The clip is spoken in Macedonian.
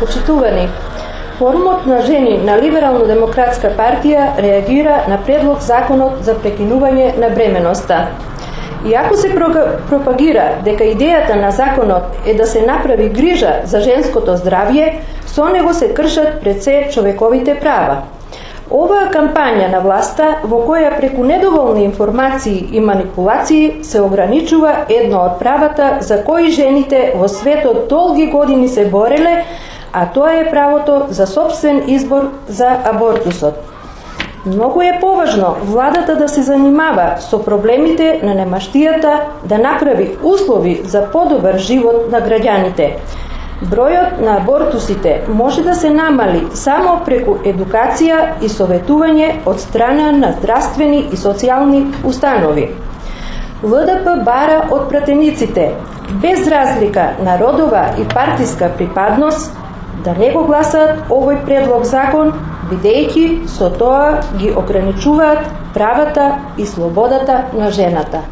Почитувани, Форумот на жени на Либерално-демократска партија реагира на предлог законот за прекинување на бременоста. Иако се пропагира дека идејата на законот е да се направи грижа за женското здравје, со него се кршат пред се човековите права. Оваа кампања на власта, во која преку недоволни информации и манипулации се ограничува едно од правата за кои жените во светот долги години се бореле, а тоа е правото за собствен избор за абортусот. Многу е поважно владата да се занимава со проблемите на немаштијата, да направи услови за подобар живот на граѓаните. Бројот на абортусите може да се намали само преку едукација и советување од страна на здравствени и социјални установи. ЛДП бара од пратениците, без разлика на родова и партиска припадност, да не го гласаат овој предлог закон, бидејќи со тоа ги ограничуваат правата и слободата на жената.